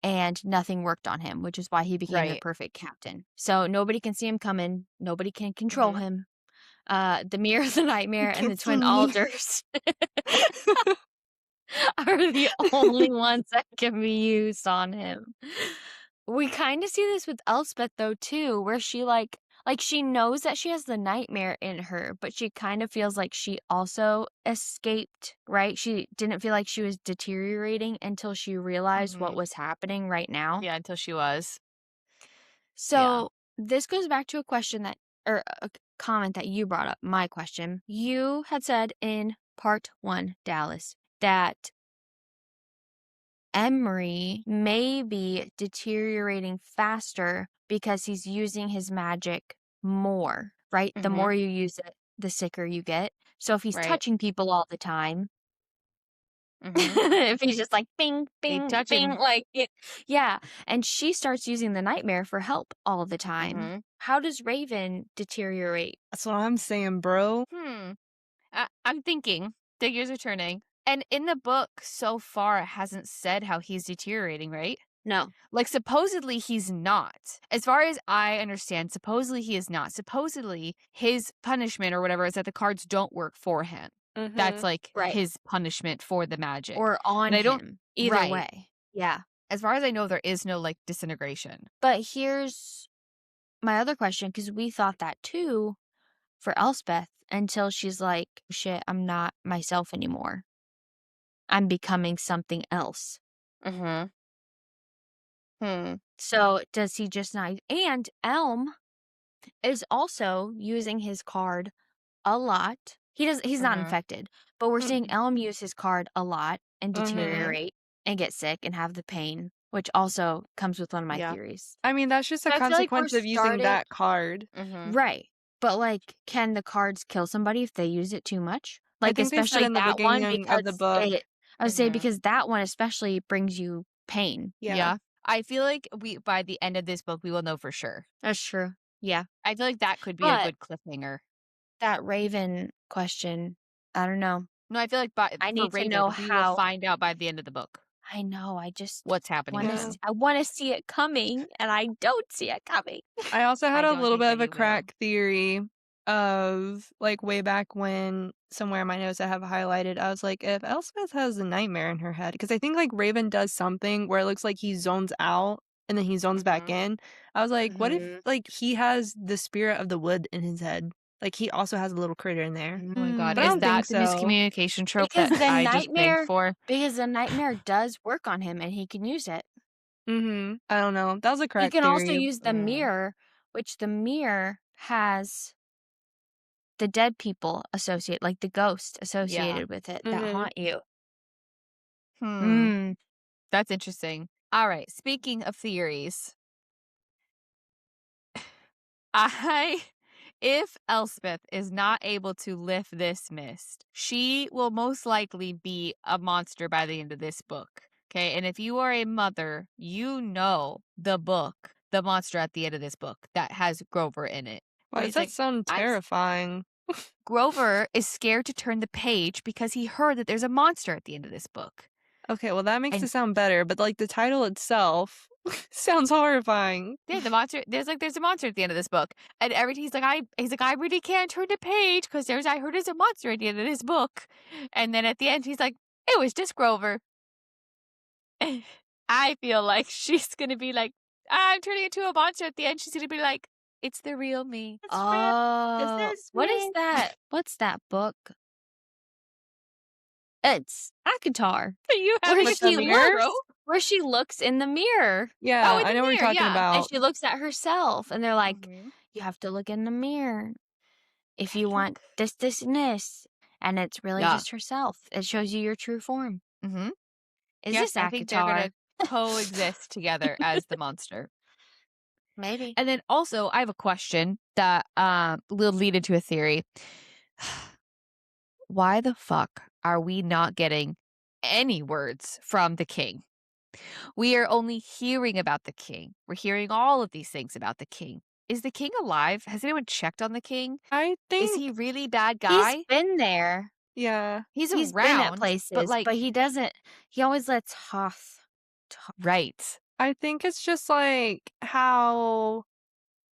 and nothing worked on him, which is why he became the Right. perfect captain. So nobody can see him coming. Nobody can control him. The mirror of the nightmare and the can't see twin me. alders are the only ones that can be used on him. We kind of see this with Elspeth though too, where she like she knows that she has the nightmare in her, but she kind of feels like she also escaped, right? She didn't feel like she was deteriorating until she realized what was happening right now. Yeah, until she was. So this goes back to a question or a comment that you brought up, my question. You had said in part 1, Dallas, that Emery may be deteriorating faster because he's using his magic more, right? The more you use it, the sicker you get. So if he's Right. touching people all the time, if he's just like bing, bing, touch bing, him. like it, yeah. And she starts using the nightmare for help all the time. How does Raven deteriorate? That's what I'm saying, bro. I'm thinking. The gears are turning. And in the book, so far, it hasn't said how he's deteriorating, right? No. Like, supposedly he's not. As far as I understand, supposedly he is not. Supposedly, his punishment or whatever is that the cards don't work for him. That's like Right. his punishment for the magic. Or on And I don't- him. Either Right. way. Yeah. As far as I know, there is no like disintegration. But here's my other question, because we thought that too for Elspeth until she's like, shit, I'm not myself anymore. I'm becoming something else. So does he just not? And Elm is also using his card a lot. He's not infected, but we're seeing Elm use his card a lot and deteriorate and get sick and have the pain, which also comes with one of my theories. I mean, that's just a So I feel like consequence we're of using that card. Right. But like, can the cards kill somebody if they use it too much? I Like, think they said especially in the that one beginning of the because book. I would say because that one especially brings you pain. Yeah. I feel like by the end of this book, we will know for sure. That's true. Yeah. I feel like that could be a But- good cliffhanger. That Raven question, I don't know. No, I feel like I need to know we how- will find out by the end of the book I know. I just what's happening. want now. to. I want to see it coming, and I don't see it coming. I also had I a don't little think bit of that a you will. crack theory of like way back when somewhere in my notes I have highlighted. I was like, if Elspeth has a nightmare in her head, because I think like Raven does something where it looks like he zones out and then he zones back in. I was like, what if Mhm. like he has the spirit of the wood in his head? Like he also has a little critter in there. Oh my god, But I is don't think that the so. miscommunication trope Because that the I just begged nightmare for? does work on him and he can use it. I don't know. That was a He correct can also theory. use the mirror, which the mirror has the dead people like the ghost Yeah. associated with it that Mhm. haunt you. Hmm. Mm. That's interesting. All right. Speaking of theories, I if Elspeth is not able to lift this mist, she will most likely be a monster by the end of this book. Okay? And if you are a mother, you know the book, the monster at the end of this book that has Grover in it. Why Where does he's that like, sound terrifying? Grover is scared to turn the page because he heard that there's a monster at the end of this book. Okay, well that makes And it sound better, but like the title itself sounds horrifying. yeah, the monster. There's a monster at the end of this book, and every he's like I really can't turn the page because I heard there's a monster at the end of this book, and then at the end he's like it was just Grover. I feel like she's gonna be like I'm turning into a monster at the end. She's gonna be like it's the real me. Oh, what is that? What's that book? It's Akatar. You have Where like the she mirror? looks where she looks in the mirror. Yeah, oh in I know the what you're mirror, talking yeah. And about. she looks at herself and they're like, Mhm. you have to look in the mirror if you Look. want this, this, and this. And it's really Yeah. just herself. It shows you your true form. Mm-hmm. Is Yeah, this I think they're gonna Akatar? coexist together as the monster. Maybe. And then also, I have a question that will lead into a theory. Why the fuck are we not getting any words from the king? We are only hearing about the king. We're hearing all of these things about the king. Is the king alive? Has anyone checked on the king? I Is think he really bad He's guy? been there. yeah. He's He's been at around, but places, like, but he doesn't. He always lets Hoth talk. right. I think it's just like how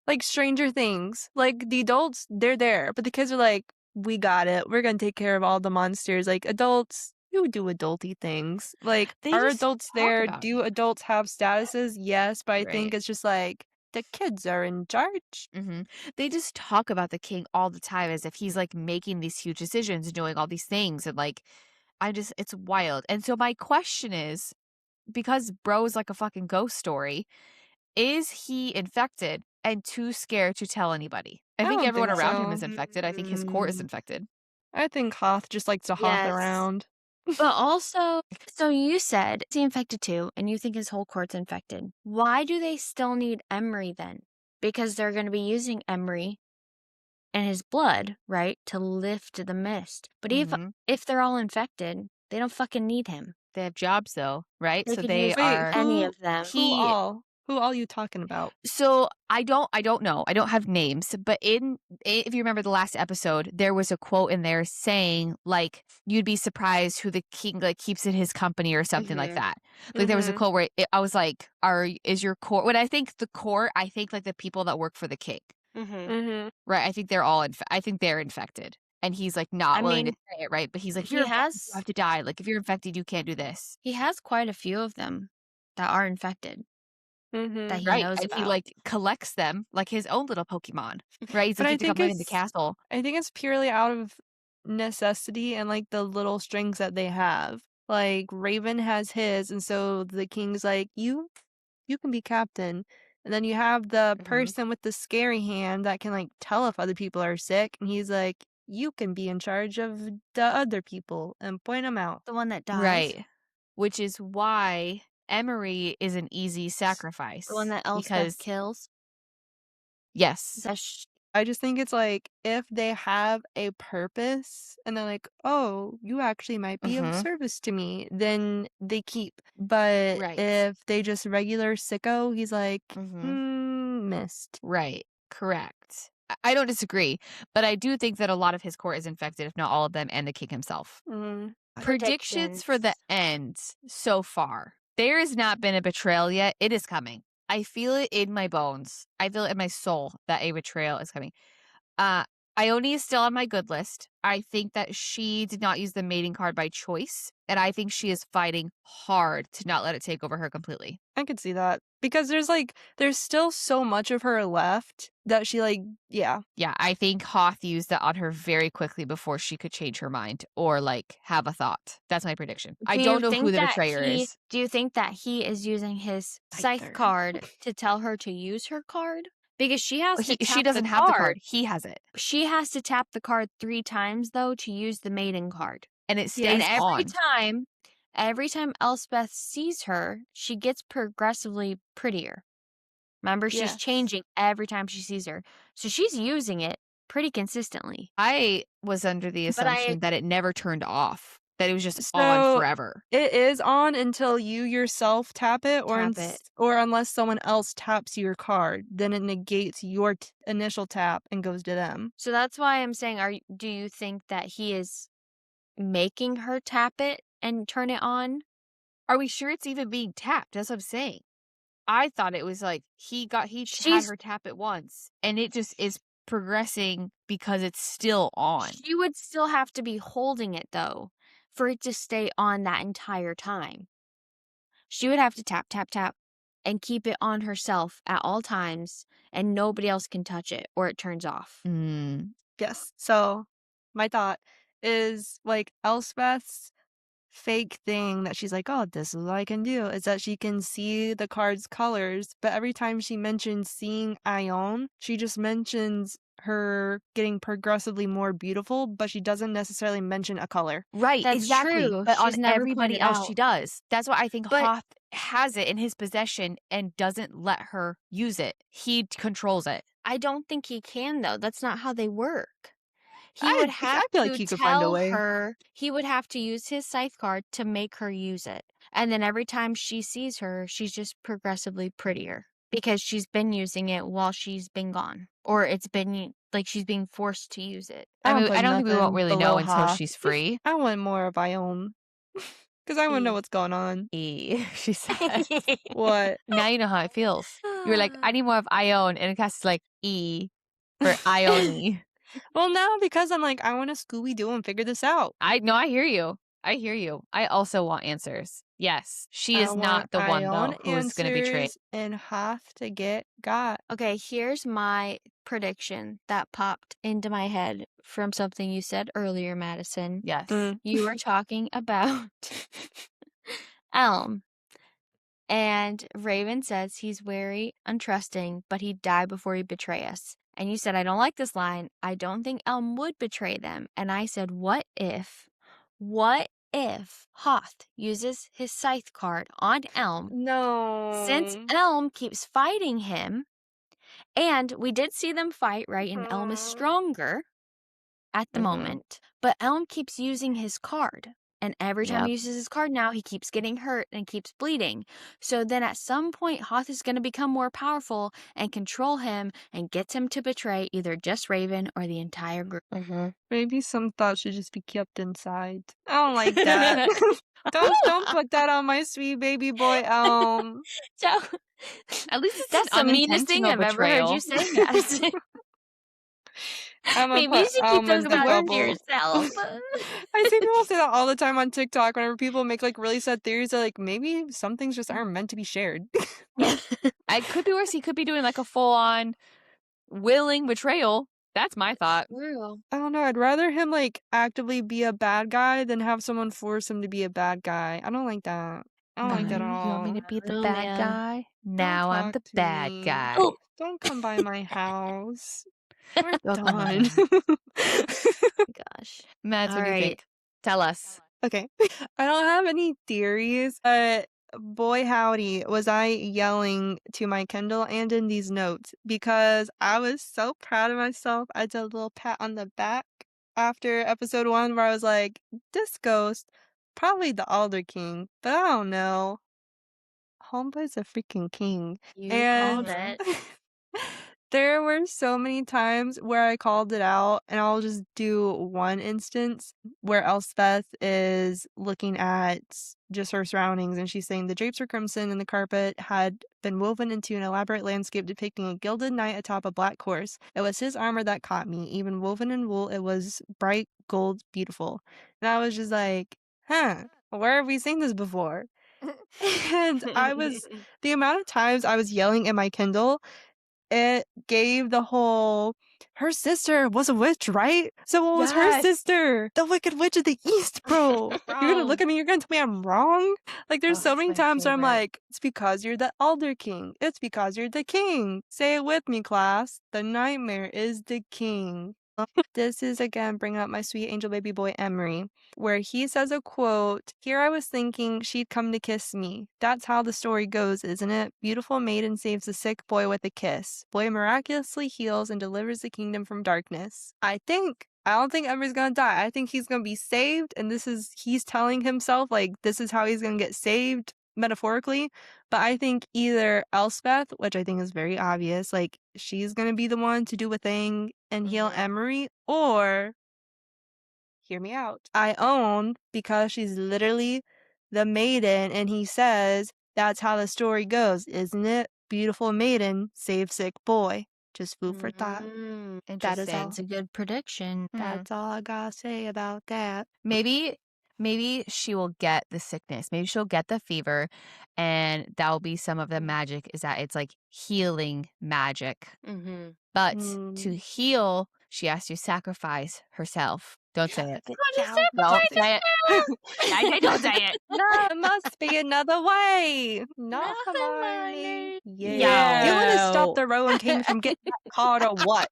like Stranger Things. Like the adults, they're there, but the kids are like, we got it. We're gonna take care of all the monsters. Like adults, you do adulty things. Like They are just adults talk there? about Do it. adults have statuses? Yes, but I Right. think it's just like the kids are in charge. Hmm. They just talk about the king all the time as if he's like making these huge decisions and doing all these things. And like, it's wild. And so my question is because Bro's like a fucking ghost story, is he infected and too scared to tell anybody? I I think don't everyone think around him so. is infected. I think his court is Mm, infected. I think Hoth just likes to hoth yes. around. But also, so you said is he infected too, and you think his whole court's infected. Why do they still need Emery then? Because they're going to be using Emery and his blood, right, to lift the mist. But Mhm. if they're all infected, they don't fucking need him. They have jobs though, right? They So could they use Wait, are any who of them. he who all you talking about? so I don't know. I don't have names, but if you remember the last episode, there was a quote in there saying like you'd be surprised who the king like keeps in his company or something like Mhm. that. Like there was a Mhm. quote where I was like, is your court when I think the court, I think like the people that work for the king. Mhm. Mhm. Right, I think they're all I think they're infected, and he's, like, not I willing to mean, say it, right? But he's like, "If he you're infected, you has have to die, like, if you're infected, you can't do this." he has quite a few of them that are infected that Mhm. he Right, knows and he, about. like, collects them like his own little Pokemon, right? He's But like, "You have to come live in the castle." I think it's purely out of necessity and like the little strings that they have. Like Raven has his, and so the king's like, you can be captain. And then you have the Mhm. person with the scary hand that can like tell if other people are sick, and he's like, you can be in charge of the other people and point them out. The one that dies. Right, which is why Emery is an easy sacrifice, The one that Elspeth because kills. yes. I just think it's like if they have a purpose and they're like, oh, you actually might be of Mhm. service to me, then they keep. But Right. if they just regular sicko, he's like, Mhm. missed. Right. Correct. I don't disagree, but I do think that a lot of his court is infected, if not all of them, and the king himself. Predictions for the end so far. There has not been a betrayal yet. It is coming. I feel it in my bones. I feel it in my soul that a betrayal is coming. Ione is still on my good list. I think that she did not use the mating card by choice, and I think she is fighting hard to not let it take over her completely. I could see that. Because there's still so much of her left that she, yeah. Yeah, I think Hoth used that on her very quickly before she could change her mind or, have a thought. That's my prediction. I don't know who the betrayer is. Do you think that he is using his scythe Scyther. card to tell her to use her card? Because she has to tap She doesn't the have the card. card. He has it. She has to tap the card 3 times, though, to use the maiden card. And it stays And on. every time Elspeth sees her, she gets progressively prettier. Remember, she's Yes. changing every time she sees her. So she's using it pretty consistently. I was under the But assumption that it never turned off, that it was just on So, forever. it is on until you yourself tap it, or Tap it. or unless someone else taps your card, then it negates your initial tap and goes to them. So that's why I'm saying, do you think that he is making her tap it and turn it on? Are we sure it's even being tapped? That's what I'm saying. I thought it was he had her tap it once, and it just is progressing because it's still on. She would still have to be holding it, though, for it to stay on that entire time. She would have to tap, tap, tap, and keep it on herself at all times, and nobody else can touch it, or it turns off. Yes. So, my thought is, Elspeth's fake thing that she's like, oh, this is what I can do, is that she can see the card's colors, but every time she mentions seeing Ione, she just mentions her getting progressively more beautiful, but she doesn't necessarily mention a color. Right, That's exactly. true. But She's on never everybody pointed else, out. she does. That's why I think But- Hoth has it in his possession and doesn't let her use it. He controls it. I don't think he can, though. That's not how they work. He I would have feel like to he could find a tell way. her, he would have to use his scythe card to make her use it. And then every time she sees her, she's just progressively prettier because she's been using it while she's been gone. Or it's been she's being forced to use it. I don't mean, put I don't think we won't nothing really below know until Hoth. she's free. I want more of Ione. Because I want to know what's going on. She said. What? Now you know how it feels. You were like, I need more of Ione, and Cass is like, E for Ione. Well, now because I'm like, I want to Scooby-Doo and figure this out. I hear you. I hear you. I also want answers. Yes, she is not the one, though, who is going to betray. Answers and Hoth to get got. Okay, here's my prediction that popped into my head from something you said earlier, Madison. Yes. You were talking about Elm. And Raven says he's wary, untrusting, but he'd die before he'd betray us. And you said, I don't like this line. I don't think Elm would betray them. And I said, what if Hoth uses his scythe card on Elm? No. Since Elm keeps fighting him, and we did see them fight, right? And Elm is stronger at the moment, but Elm keeps using his card. And every time he uses his card now, he keeps getting hurt and keeps bleeding. So then at some point, Hoth is going to become more powerful and control him and gets him to betray either just Raven or the entire group. Maybe some thoughts should just be kept inside. I don't like that. don't put that on my sweet baby boy Elm. So At least it's that's an the meanest thing I've ever heard you say, Madison. Maybe you should keep those comments to yourself. I see people say that all the time on TikTok whenever people make really sad theories. They're like, maybe some things just aren't meant to be shared. It could be worse. He could be doing a full-on willing betrayal. That's my thought. Real. I don't know. I'd rather him actively be a bad guy than have someone force him to be a bad guy. I don't like that. I don't like that at all. You want me to be the Oh, bad man. guy? Now I'm the talk to bad me. guy. Oh. Don't come by my house. We're Oh, done. Gosh. Mads, what do you Alright. think? Tell us. Okay. I don't have any theories, but boy howdy, was I yelling to my Kindle and in these notes because I was so proud of myself. I did a little pat on the back after episode 1 where I was like, this ghost, probably the Alder King, but I don't know. Homeboy's a freaking king. You And called it. There were so many times where I called it out, and I'll just do one instance where Elspeth is looking at just her surroundings, and she's saying the drapes were crimson and the carpet had been woven into an elaborate landscape depicting a gilded knight atop a black horse. It was his armor that caught me. Even woven in wool, it was bright gold, beautiful. And I was just like, where have we seen this before? And the amount of times I was yelling in my Kindle, it gave the whole, her sister was a witch, right? So what was her Yes. sister? The Wicked Witch of the East, bro. You're gonna look at me, you're gonna tell me I'm wrong? Like, there's so Oh, many it's my times where I'm favorite. like, it's because you're the Elder King. It's because you're the king. Say it with me, class. The nightmare is the king. This is again bringing up my sweet angel baby boy Emery, where he says a quote, "Here I was thinking she'd come to kiss me. That's how the story goes, isn't it? Beautiful maiden saves a sick boy with a kiss. Boy miraculously heals and delivers the kingdom from darkness." I don't think Emery's gonna die. I think he's gonna be saved, and he's telling himself, like, this is how he's gonna get saved, metaphorically. But I think either Elspeth, which I think is very obvious, like, she's gonna be the one to do a thing and heal Emery, or, hear me out, Ione, because she's literally the maiden, and he says, that's how the story goes, isn't it? Beautiful maiden, save sick boy. Just food for thought. That is Interesting. all. That's a good prediction. That's all I gotta say about that. Maybe she will get the sickness. Maybe she'll get the fever, and that'll be some of the magic, is that it's like healing magic. But to heal, she has to sacrifice herself. Don't say it. Don't say it. I don't say it. No, it must be another way. Not Not Hermione. Hermione. Yeah. You want to Yo. stop the Rowan King from getting that card or what?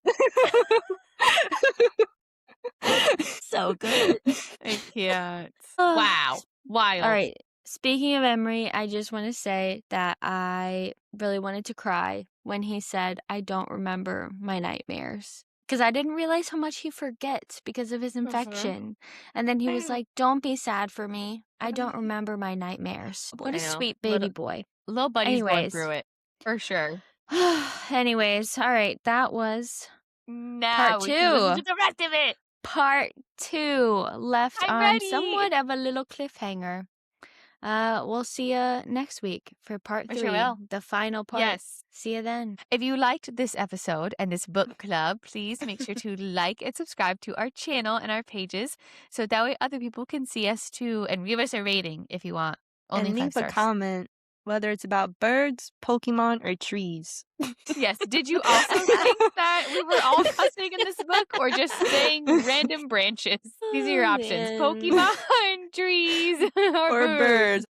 So good. I can't. Ugh. Wow. Wild. All right. Speaking of Emery, I just want to say that I really wanted to cry when he said, I don't remember my nightmares. Because I didn't realize how much he forgets because of his infection. And then he was like, don't be sad for me. I don't remember my nightmares. What a I know. sweet baby boy. Little buddy's going Anyways. through it. For sure. Anyways, all right. That was Now Part we can listen to two. the rest of it. part 2, left I'm on ready. somewhat of a little cliffhanger. We'll see you next week for part I 3, sure will. the final part. Yes. See you then. If you liked this episode and this book club, please make sure to like and subscribe to our channel and our pages, so that way other people can see us too, and give us a rating if you want. Only And 5 leave stars. a comment, whether it's about birds, Pokemon, or trees. Yes. Did you also think that we were all cussing in this book, or just saying random branches? These are your Oh, options: man. Pokemon, trees, or Or birds.